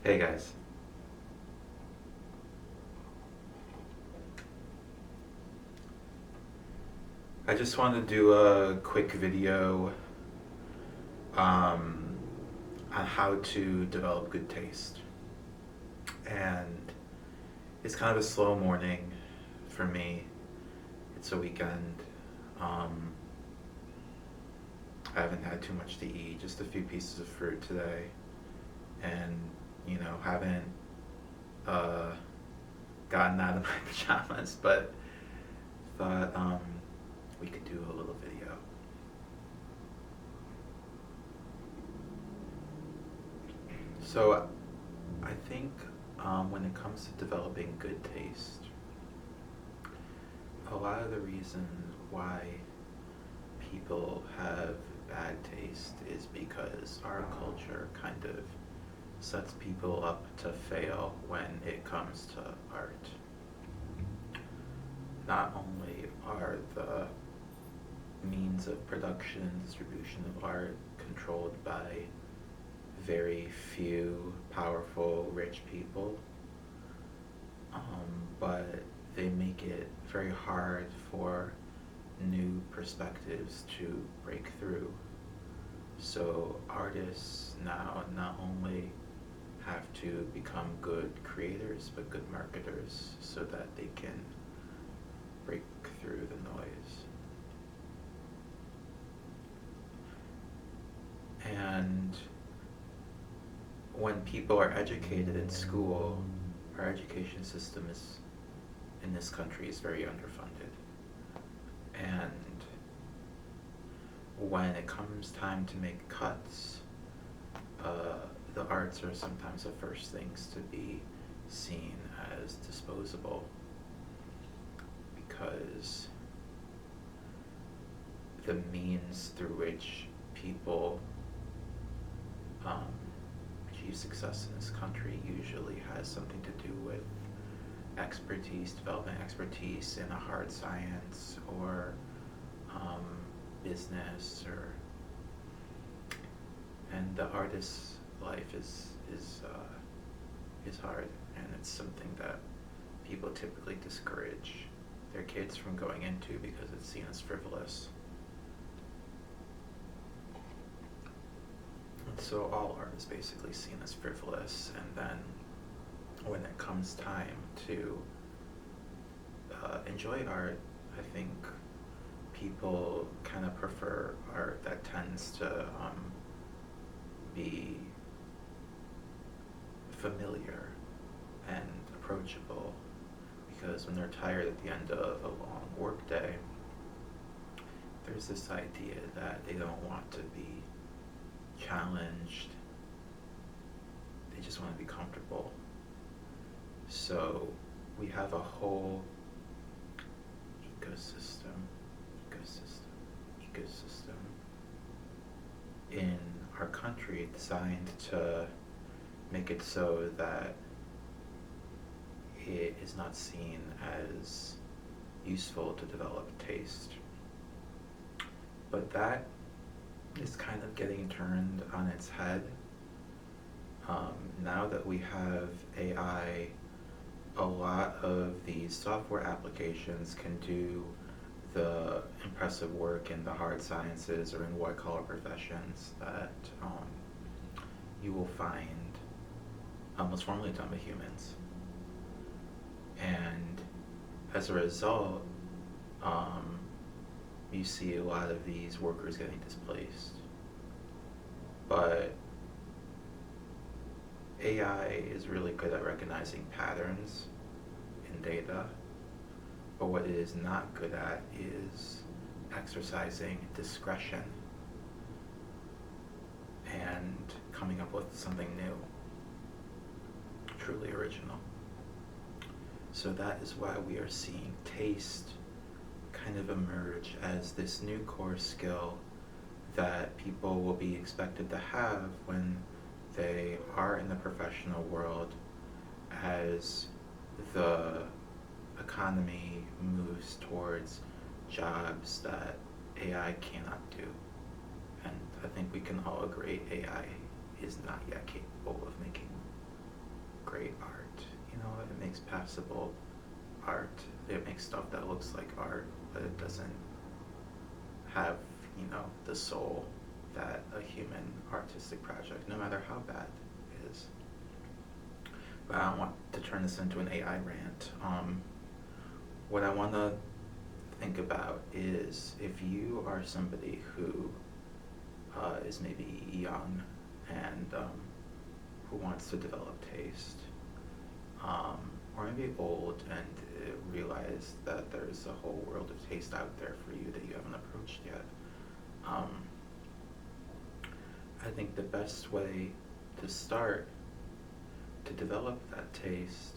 Hey guys, I just wanted to do a quick video um, on how to develop good taste. And it's kind of a slow morning for me. It's a weekend. Um, I haven't had too much to eat, just a few pieces of fruit today. And, haven't uh, gotten out of my pajamas, but thought we could do a little video. So I think when it comes to developing good taste, a lot of the reasons why people have bad taste is because our culture kind of sets people up to fail when it comes to art. Not only are the means of production and distribution of art controlled by very few powerful rich people, but they make it very hard for new perspectives to break through. So artists now not only have to become good creators but good marketers so that they can break through the noise. And when people are educated in school, our education system is in this country is very underfunded. And when it comes time to make cuts, the arts are sometimes the first things to be seen as disposable because the means through which people achieve success in this country usually has something to do with expertise, developing expertise in a hard science or business, or and the artist's life is hard, and it's something that people typically discourage their kids from going into because it's seen as frivolous. And so all art is basically seen as frivolous, and then when it comes time to enjoy art, I think people kind of prefer art that tends to be familiar and approachable, because when they're tired at the end of a long work day, there's this idea that they don't want to be challenged. They just want to be comfortable. So we have a whole ecosystem in our country designed to make it so that it is not seen as useful to develop taste. But that is kind of getting turned on its head. Now that we have AI, a lot of these software applications can do the impressive work in the hard sciences or in white collar professions that you will find was formerly done by humans. And as a result, you see a lot of these workers getting displaced. But AI is really good at recognizing patterns in data, but what it is not good at is exercising discretion and coming up with something new, truly original. So that is why we are seeing taste kind of emerge as this new core skill that people will be expected to have when they are in the professional world as the economy moves towards jobs that AI cannot do. And I think we can all agree AI is not yet capable of making great art. You know, it makes passable art. It makes stuff that looks like art, but it doesn't have, you know, the soul that a human artistic project, no matter how bad, is. But I don't want to turn this into an AI rant. What I want to think about is if you are somebody who is maybe young and who wants to develop taste, or maybe old and realize that there's a whole world of taste out there for you that you haven't approached yet. I think the best way to start to develop that taste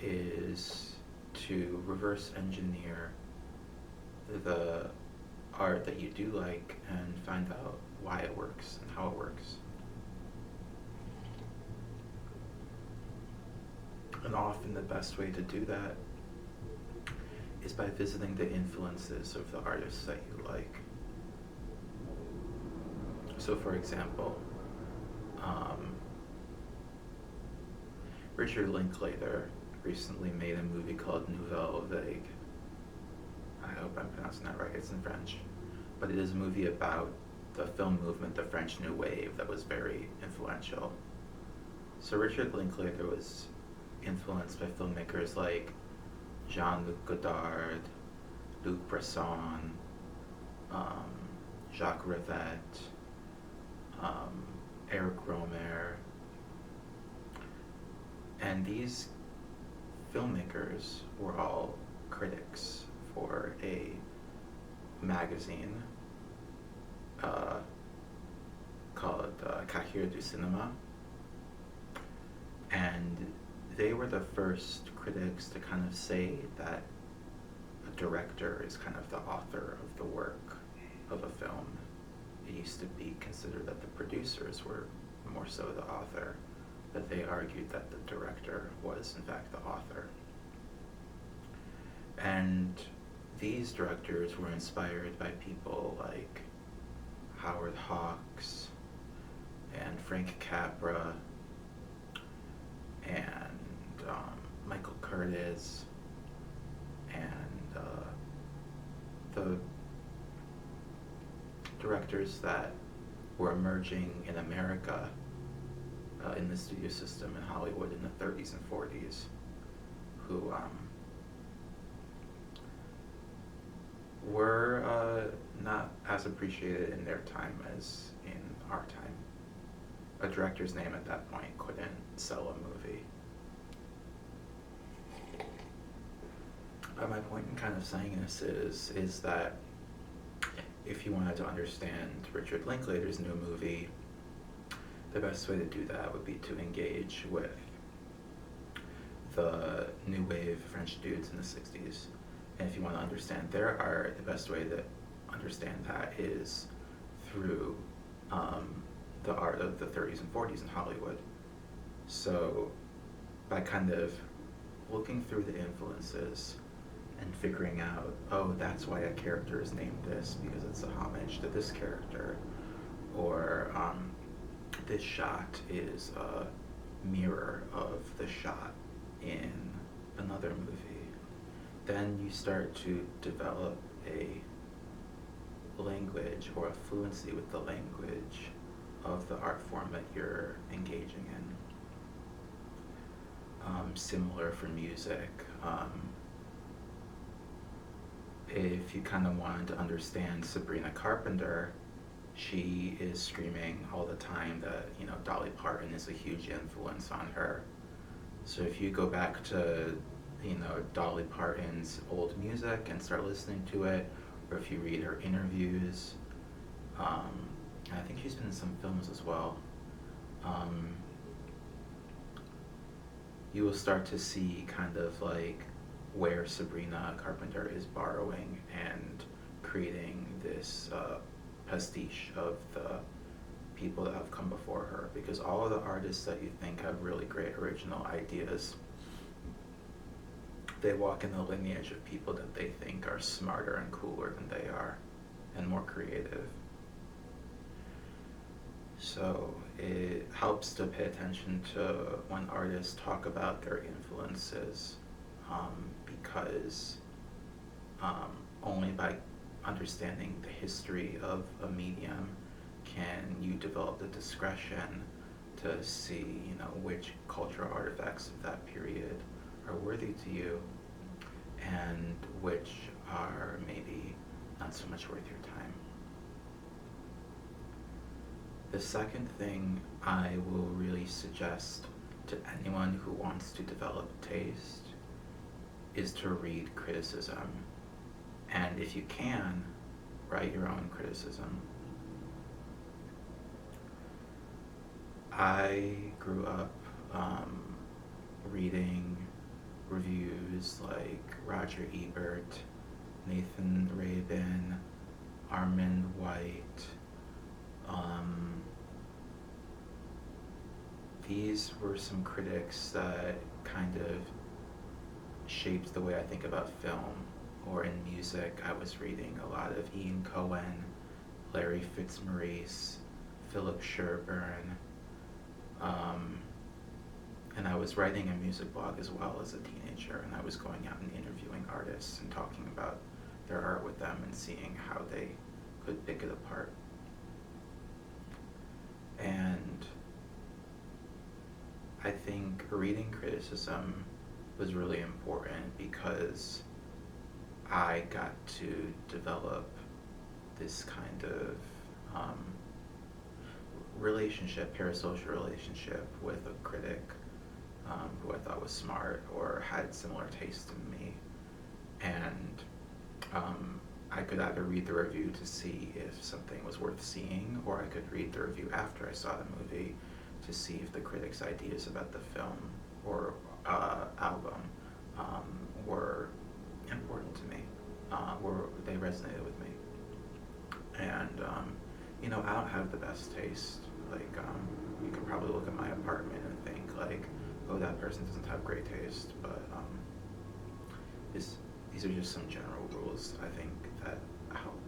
is to reverse engineer the art that you do like and find out why it works and how it works. And often the best way to do that is by visiting the influences of the artists that you like. So for example, Richard Linklater recently made a movie called Nouvelle Vague. I hope I'm pronouncing that right, it's in French. But it is a movie about the film movement, the French New Wave, that was very influential. So Richard Linklater was influenced by filmmakers like Jean-Luc Godard, Luc Besson, Jacques Rivette, Eric Rohmer. And these filmmakers were all critics for a magazine called Cahiers du Cinéma. And they were the first critics to kind of say that a director is kind of the author of the work of a film. It used to be considered that the producers were more so the author, but they argued that the director was in fact the author. And these directors were inspired by people like Howard Hawks and Frank Capra and Michael Curtiz and the directors that were emerging in America in the studio system in Hollywood in the 30s and 40s, who were not as appreciated in their time as in our time. A director's name at that point couldn't sell a movie. But my point in kind of saying this is that if you wanted to understand Richard Linklater's new movie, the best way to do that would be to engage with the new wave French dudes in the 60s. And if you want to understand their art, the best way to understand that is through the art of the 30s and 40s in Hollywood. So by kind of looking through the influences and figuring out, oh, that's why a character is named this, because it's a homage to this character, or this shot is a mirror of the shot in another movie, then you start to develop a language or a fluency with the language of the art form that you're engaging in. Similar for music. If you kind of wanted to understand Sabrina Carpenter, she is screaming all the time that, you know, Dolly Parton is a huge influence on her. So if you go back to, you know, Dolly Parton's old music and start listening to it, or if you read her interviews, I think she's been in some films as well, you will start to see kind of like where Sabrina Carpenter is borrowing and creating this pastiche of the people that have come before her, because all of the artists that you think have really great original ideas, they walk in the lineage of people that they think are smarter and cooler than they are and more creative. So it helps to pay attention to when artists talk about their influences, because only by understanding the history of a medium can you develop the discretion to see, which cultural artifacts of that period are worthy to you and which are maybe not so much worth your time. The second thing I will really suggest to anyone who wants to develop taste is to read criticism. And if you can, write your own criticism. I grew up reading reviews like Roger Ebert, Nathan Rabin, Armand White. These were some critics that kind of shaped the way I think about film. Or in music, I was reading a lot of Ian Cohen, Larry Fitzmaurice, Philip Sherburne, and I was writing a music blog as well as a teenager, and I was going out and interviewing artists and talking about their art with them and seeing how they could pick it apart. And I think reading criticism was really important because I got to develop this kind of relationship, parasocial relationship with a critic who I thought was smart or had similar taste in me. And I could either read the review to see if something was worth seeing, or I could read the review after I saw the movie to see if the critic's ideas about the film or album were important to me, were they resonated with me. And I don't have the best taste. Like, you can probably look at my apartment and think like, oh, that person doesn't have great taste. But these are just some general rules I think that help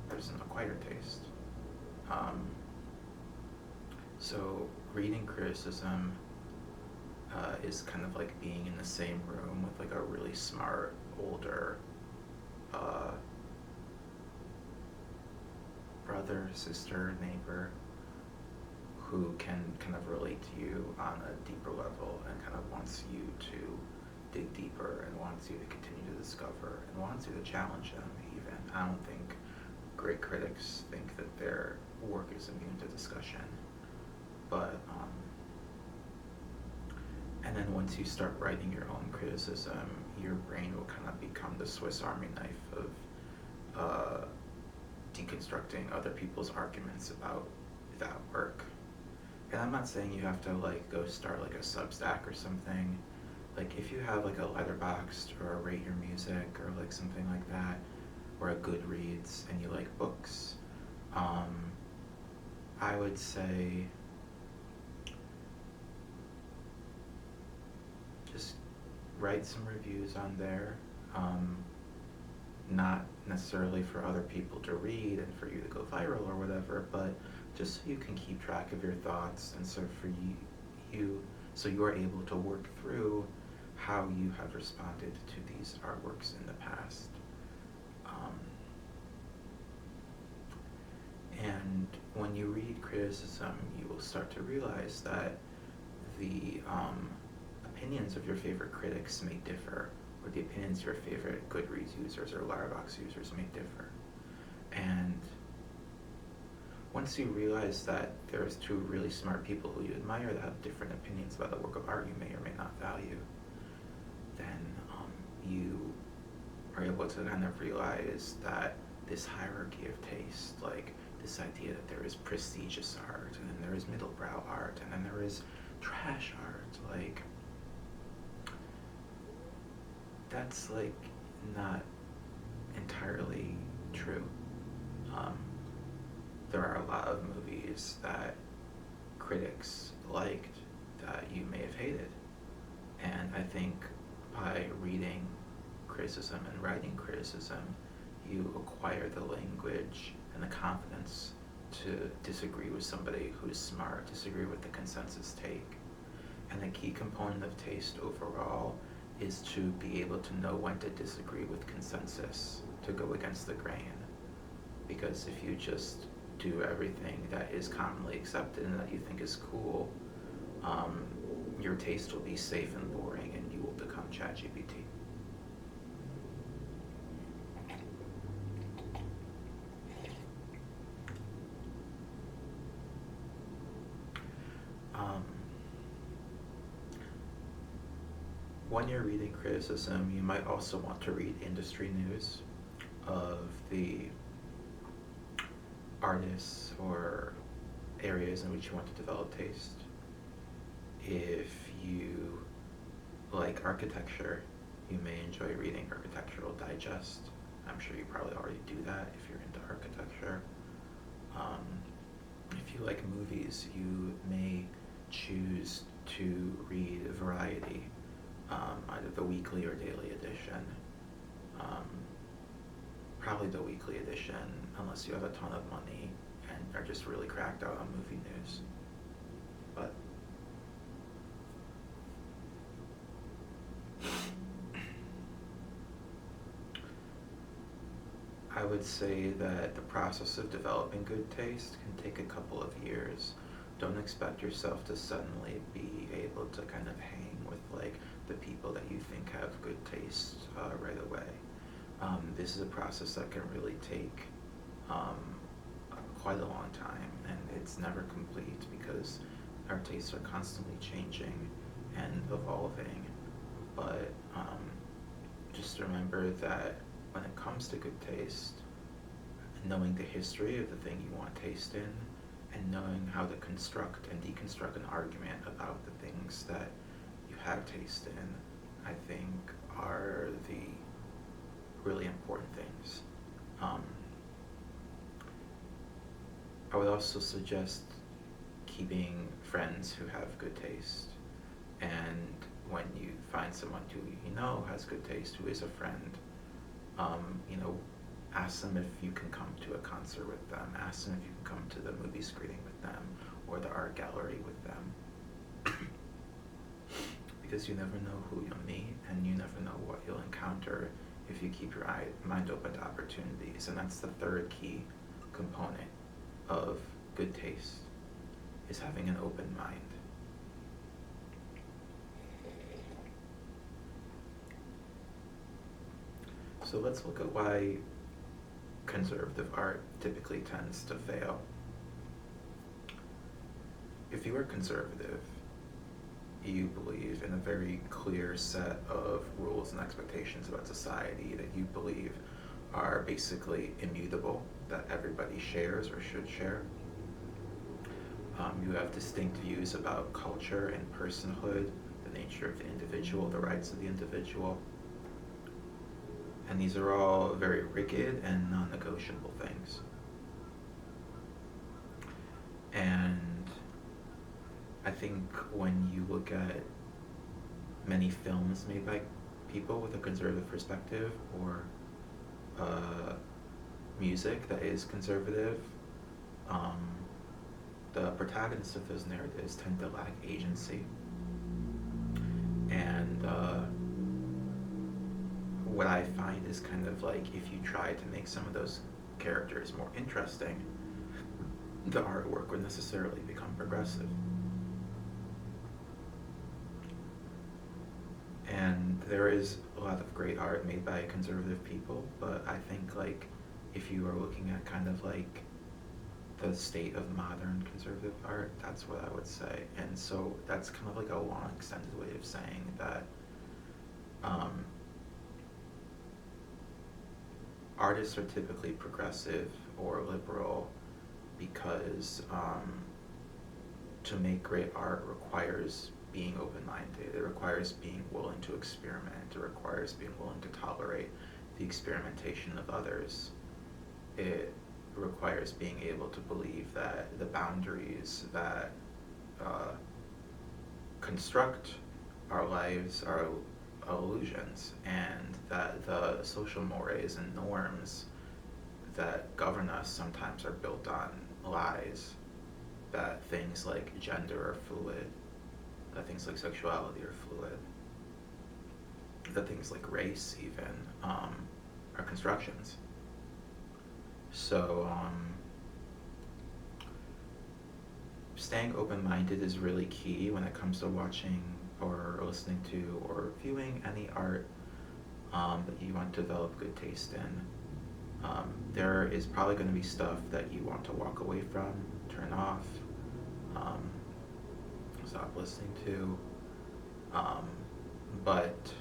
a person acquire taste. So reading criticism is kind of like being in the same room with like a really smart, older brother, sister, neighbor who can kind of relate to you on a deeper level and kind of wants you to dig deeper and wants you to continue to discover and wants you to challenge them even. I don't think great critics think that their work is immune to discussion. But and then once you start writing your own criticism, your brain will kind of become the Swiss Army knife of deconstructing other people's arguments about that work. And I'm not saying you have to like go start like a Substack or something. Like if you have like a Letterboxd or a Rate Your Music or like something like that, or a Goodreads, and you like books, I would say just write some reviews on there. Not necessarily for other people to read and for you to go viral or whatever, but just so you can keep track of your thoughts, and so for you so you are able to work through how you have responded to these artworks in the past. And when you read criticism, you will start to realize that the opinions of your favorite critics may differ, or the opinions of your favorite Goodreads users or Letterboxd users may differ. And once you realize that there's two really smart people who you admire that have different opinions about a work of art you may or may not value, then you are able to kind of realize that this hierarchy of taste, like this idea that there is prestigious art, and then there is middlebrow art, and then there is trash art, like that's like not entirely true. There are a lot of movies that critics liked that you may have hated. And I think by reading criticism and writing criticism, you acquire the language and the confidence to disagree with somebody who's smart, disagree with the consensus take. And a key component of taste overall is to be able to know when to disagree with consensus, to go against the grain. Because if you just do everything that is commonly accepted and that you think is cool, your taste will be safe and boring and you will become ChatGPT. When you're reading criticism, you might also want to read industry news of the artists or areas in which you want to develop taste. If you like architecture, you may enjoy reading Architectural Digest. I'm sure you probably already do that if you're into architecture. If you like movies, you may choose to read Variety, either the weekly or daily edition. Probably the weekly edition, unless you have a ton of money and are just really cracked out on movie news. But I would say that the process of developing good taste can take a couple of years. Don't expect yourself to suddenly be able to kind of hang with like the people that you think have good taste right away. This is a process that can really take quite a long time, and it's never complete because our tastes are constantly changing and evolving. But just remember that when it comes to good taste, knowing the history of the thing you want taste in, and knowing how to construct and deconstruct an argument about the things that you have taste in, I think are the really important things. I would also suggest keeping friends who have good taste, and when you find someone who you know has good taste, who is a friend, ask them if you can come to a concert with them, ask them if you can come to the movie screening with them, or the art gallery with them. Because you never know who you'll meet, and you never know what you'll encounter if you keep your mind open to opportunities. And that's the third key component of good taste, is having an open mind. So let's look at why conservative art typically tends to fail. If you are conservative, you believe in a very clear set of rules and expectations about society that you believe are basically immutable, that everybody shares or should share. You have distinct views about culture and personhood, the nature of the individual, the rights of the individual. And these are all very rigid and non-negotiable things. And I think when you look at many films made by people with a conservative perspective, or music that is conservative, the protagonists of those narratives tend to lack agency. And what I find is kind of like, if you try to make some of those characters more interesting, the artwork would necessarily become progressive. And there is a lot of great art made by conservative people, but I think like if you are looking at kind of like the state of modern conservative art, that's what I would say. And so that's kind of like a long extended way of saying that artists are typically progressive or liberal because to make great art requires being open-minded. It requires being willing to experiment. It requires being willing to tolerate the experimentation of others. It requires being able to believe that the boundaries that construct our lives are illusions, and that the social mores and norms that govern us sometimes are built on lies that things like gender are fluid, that things like sexuality are fluid, that things like race even are constructions. So staying open-minded is really key when it comes to watching or listening to or viewing any art that you want to develop good taste in. There is probably going to be stuff that you want to walk away from, turn off, stop listening to, but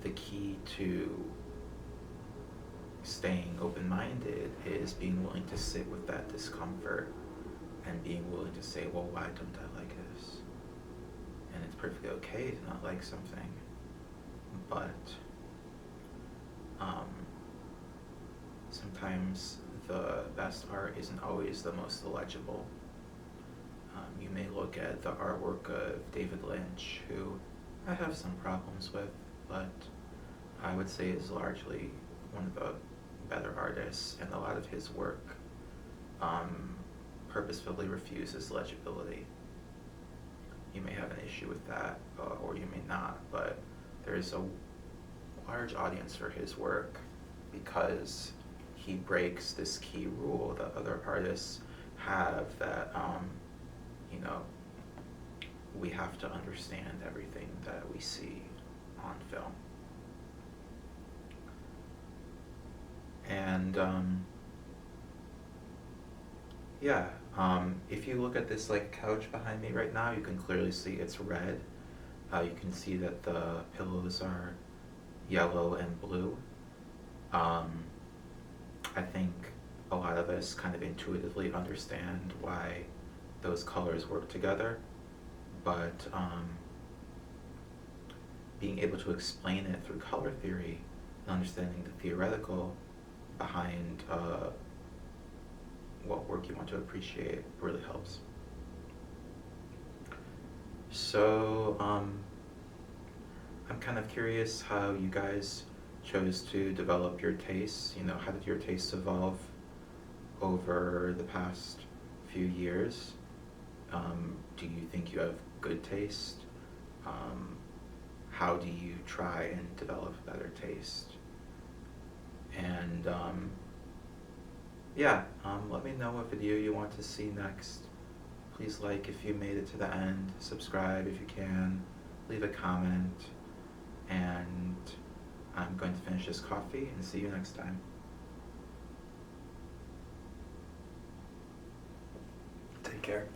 the key to staying open-minded is being willing to sit with that discomfort and being willing to say, well, why don't I like this? And it's perfectly okay to not like something, but sometimes the best art isn't always the most legible. You may look at the artwork of David Lynch, who I have some problems with, but I would say is largely one of the better artists, and a lot of his work purposefully refuses legibility. You may have an issue with that, or you may not, but there is a large audience for his work because he breaks this key rule that other artists have, that we have to understand everything that we see on film. And if you look at this like couch behind me right now, you can clearly see it's red. You can see that the pillows are yellow and blue. I think a lot of us kind of intuitively understand why those colors work together, but being able to explain it through color theory and understanding the theoretical behind what work you want to appreciate really helps. So I'm kind of curious how you guys chose to develop your tastes. How did your tastes evolve over the past few years? Do you think you have good taste? How do you try and develop better taste? And let me know what video you want to see next. Please like if you made it to the end, subscribe if you can, leave a comment, and I'm going to finish this coffee and see you next time. Take care.